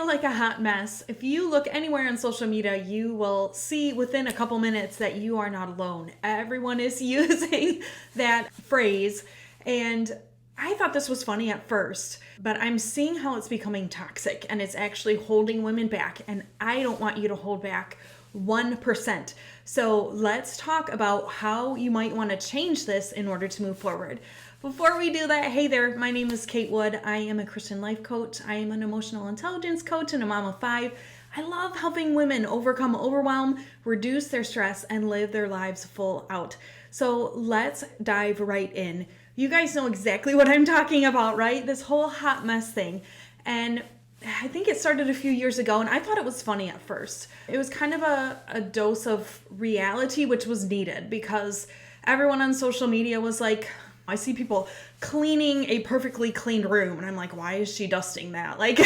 feel like a hot mess, if you look anywhere on social media, you will see within a couple minutes that you are not alone. Everyone is using that phrase. And I thought this was funny at first, but I'm seeing how it's becoming toxic and it's actually holding women back. And I don't want you to hold back 1%. So let's talk about how you might want to change this in order to move forward. Before we do that, hey there, my name is Kate Wood. I am a Christian life coach. I am an emotional intelligence coach and a mom of 5. I love helping women overcome overwhelm, reduce their stress, and live their lives full out. So let's dive right in. You guys know exactly what I'm talking about, right? This whole hot mess thing. And I think it started a few years ago, and I thought it was funny at first. It was kind of a dose of reality, which was needed because everyone on social media was like, I see people cleaning a perfectly cleaned room, and I'm like, why is she dusting that? Like,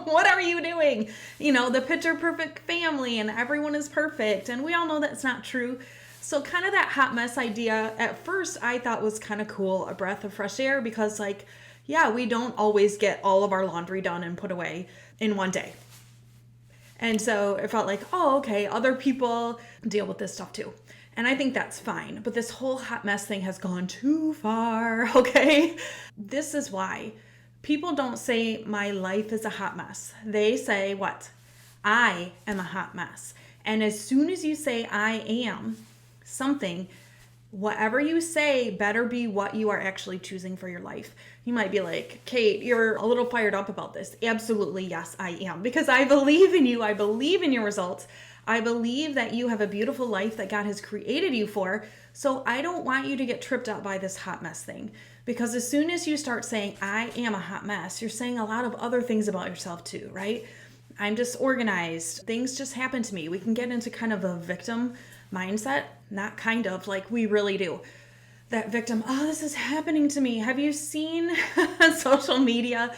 what are you doing? You know, the picture perfect family, and everyone is perfect, and we all know that's not true. So kind of that hot mess idea at first I thought was kind of cool, a breath of fresh air, because like, yeah, we don't always get all of our laundry done and put away in one day. And so it felt like, oh, okay, other people deal with this stuff too. And I think that's fine. But this whole hot mess thing has gone too far, okay? This is why people don't say my life is a hot mess. They say what? I am a hot mess. And as soon as you say I am something, whatever you say better be what you are actually choosing for your life. You might be like, Kate, you're a little fired up about this. Absolutely, yes, I am. Because I believe in you. I believe in your results. I believe that you have a beautiful life that God has created you for. So I don't want you to get tripped up by this hot mess thing. Because as soon as you start saying, I am a hot mess, you're saying a lot of other things about yourself too, right? I'm disorganized. Things just happen to me. We can get into kind of a victim mindset. Not kind of, like we really do. That victim, oh, this is happening to me. Have you seen on social media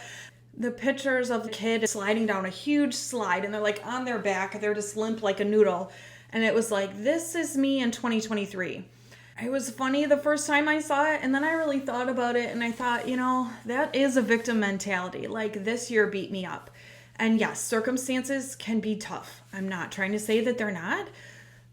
the pictures of the kid sliding down a huge slide and they're like on their back, they're just limp like a noodle. And it was like, this is me in 2023. It was funny the first time I saw it, and then I really thought about it and I thought, you know, that is a victim mentality. Like, this year beat me up. And yes, circumstances can be tough. I'm not trying to say that they're not,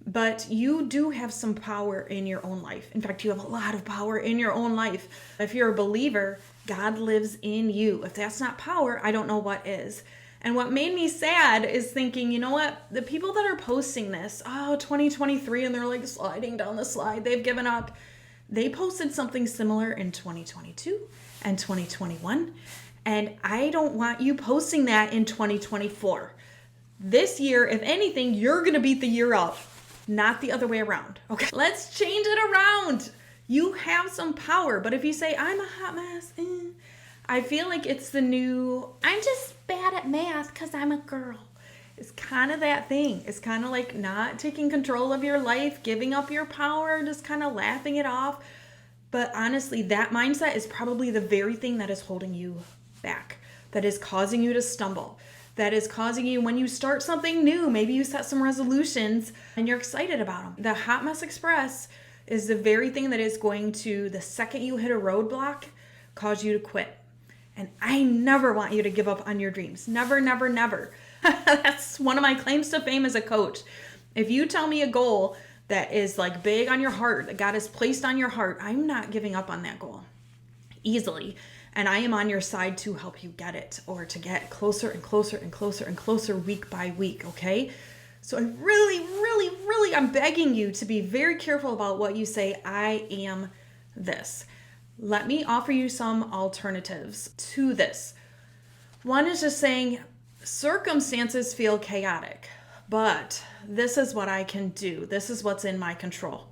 but you do have some power in your own life. In fact, you have a lot of power in your own life. If you're a believer, God lives in you. If that's not power, I don't know what is. And what made me sad is thinking, you know what? The people that are posting this, 2023, and they're like sliding down the slide, they've given up. They posted something similar in 2022 and 2021. And I don't want you posting that in 2024. This year, if anything, you're going to beat the year up. Not the other way around. Okay, let's change it around. You have some power, but if you say, I'm a hot mess, I feel like it's the new, I'm just bad at math because I'm a girl. It's kind of that thing. It's kind of like not taking control of your life, giving up your power, just kind of laughing it off. But honestly, that mindset is probably the very thing that is holding you back, that is causing you to stumble. That is causing you, when you start something new, maybe you set some resolutions and you're excited about them. The Hot Mess Express is the very thing that is going to, the second you hit a roadblock, cause you to quit. And I never want you to give up on your dreams. Never, never, never. That's one of my claims to fame as a coach. If you tell me a goal that is like big on your heart, that God has placed on your heart, I'm not giving up on that goal easily. And I am on your side to help you get it, or to get closer and closer and closer and closer week by week, okay? So I really, I'm begging you to be very careful about what you say, I am this. Let me offer you some alternatives to this. One is just saying, circumstances feel chaotic, but this is what I can do. This is what's in my control.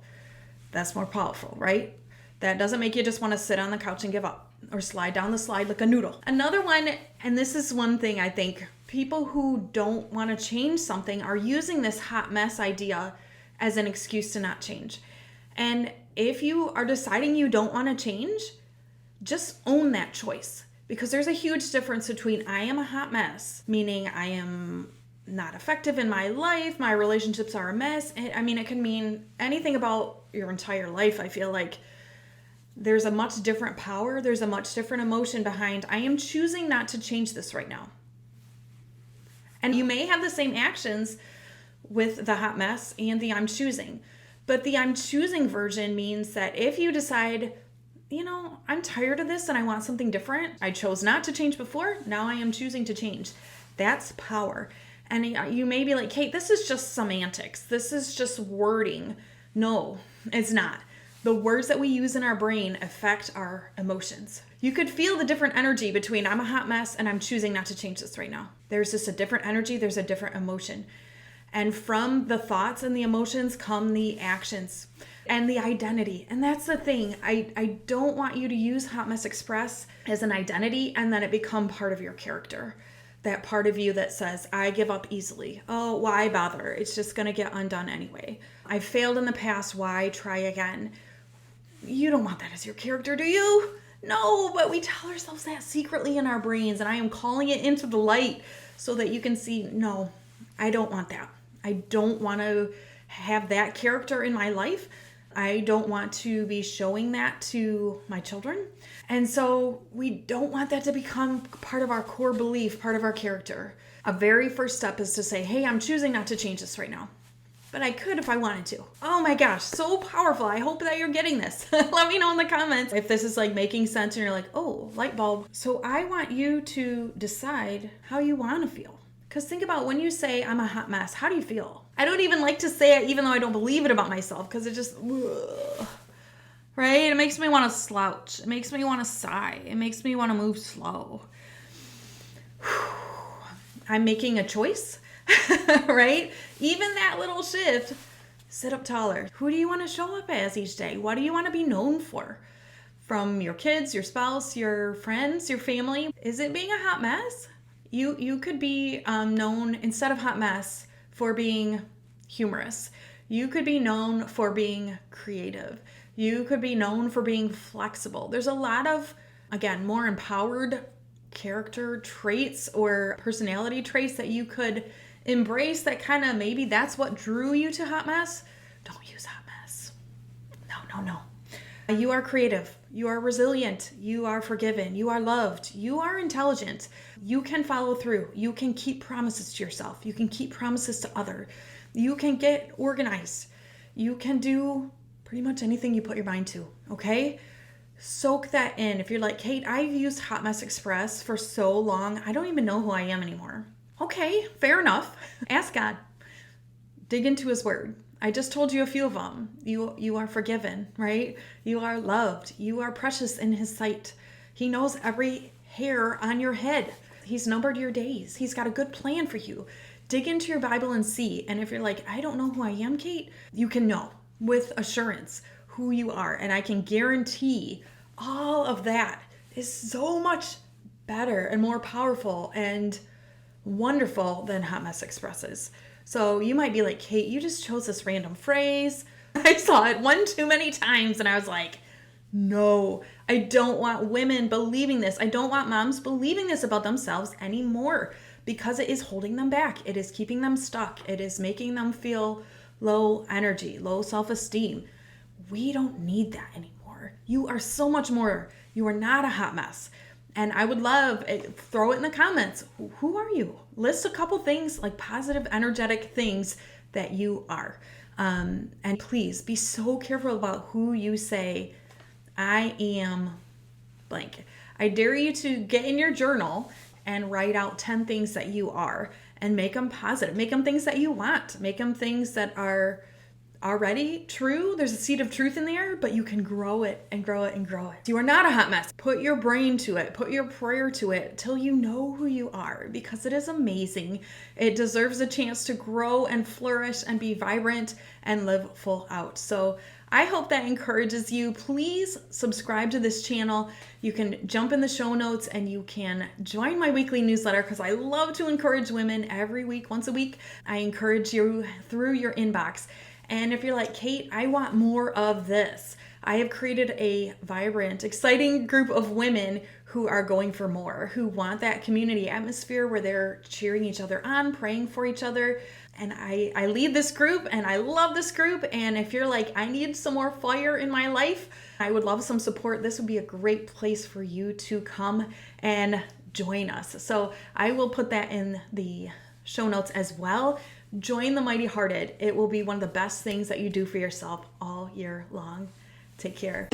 That's more powerful, right? That doesn't make you just want to sit on the couch and give up or slide down the slide like a noodle. Another one, and this is one thing I think people who don't want to change something are using this hot mess idea as an excuse to not change. And if you are deciding you don't want to change, just own that choice. Because there's a huge difference between I am a hot mess, meaning I am not effective in my life, my relationships are a mess. I mean, it can mean anything about your entire life. I feel like there's a much different power. There's a much different emotion behind, I am choosing not to change this right now. And you may have the same actions with the hot mess and the I'm choosing. But the I'm choosing version means that if you decide, I'm tired of this and I want something different. I chose not to change before. Now I am choosing to change. That's power. And you may be like, Kate, this is just semantics. This is just wording. No, it's not. The words that we use in our brain affect our emotions. You could feel the different energy between I'm a hot mess and I'm choosing not to change this right now. There's just a different energy. There's a different emotion. And from the thoughts and the emotions come the actions and the identity. And that's the thing. I don't want you to use Hot Mess Express as an identity and then it become part of your character. That part of you that says, I give up easily. Oh, why bother? It's just going to get undone anyway. I failed in the past. Why try again? You don't want that as your character, do you? No, but we tell ourselves that secretly in our brains. And I am calling it into the light so that you can see, no, I don't want that. I don't want to have that character in my life. I don't want to be showing that to my children. And so we don't want that to become part of our core belief, part of our character. A very first step is to say, hey, I'm choosing not to change this right now. But I could if I wanted to. Oh my gosh, so powerful. I hope that you're getting this. Let me know in the comments if this is like making sense and you're like, oh, light bulb. So I want you to decide how you want to feel. Because think about when you say, I'm a hot mess, how do you feel? I don't even like to say it even though I don't believe it about myself because it just, right? It makes me want to slouch. It makes me want to sigh. It makes me want to move slow. I'm making a choice, right? Even that little shift, sit up taller. Who do you want to show up as each day? What do you want to be known for? From your kids, your spouse, your friends, your family? Is it being a hot mess? You could be known, instead of hot mess, for being humorous. You could be known for being creative. You could be known for being flexible. There's a lot of, again, more empowered character traits or personality traits that you could embrace that kind of maybe that's what drew you to hot mess. Don't use hot mess. No. You are creative. You are resilient. You are forgiven. You are loved. You are intelligent. You can follow through. You can keep promises to yourself. You can keep promises to others. You can get organized. You can do pretty much anything you put your mind to, okay? Soak that in. If you're like, Kate, I've used Hot Mess Express for so long, I don't even know who I am anymore. Okay, fair enough. Ask God. Dig into his word. I just told you a few of them. You are forgiven, right? You are loved. You are precious in his sight. He knows every hair on your head. He's numbered your days. He's got a good plan for you. Dig into your Bible and see. And if you're like, I don't know who I am, Kate, you can know with assurance who you are. And I can guarantee all of that is so much better and more powerful and wonderful than Hot Mess Expresses. So you might be like, Kate, you just chose this random phrase. I saw it one too many times and I was like, no, I don't want women believing this. I don't want moms believing this about themselves anymore because it is holding them back. It is keeping them stuck. It is making them feel low energy, low self-esteem. We don't need that anymore. You are so much more. You are not a hot mess. And I would love, throw it in the comments. Who are you? List a couple things, like positive, energetic things that you are. And please be so careful about who you say, I am blank. I dare you to get in your journal and write out 10 things that you are and make them positive. Make them things that you want. Make them things that are already true. There's a seed of truth in there, but you can grow it and grow it and grow it. You are not a hot mess. Put your brain to it. Put your prayer to it till you know who you are, because it is amazing. It deserves a chance to grow and flourish and be vibrant and live full out. So I hope that encourages you. Please subscribe to this channel. You can jump in the show notes and you can join my weekly newsletter because I love to encourage women every week, once a week. I encourage you through your inbox. And if you're like, Kate, I want more of this, I have created a vibrant, exciting group of women who are going for more, who want that community atmosphere where they're cheering each other on, praying for each other. And I lead this group and I love this group. And if you're like, I need some more fire in my life, I would love some support. This would be a great place for you to come and join us. So I will put that in the show notes as well. Join the Mighty Hearted. It will be one of the best things that you do for yourself all year long. Take care.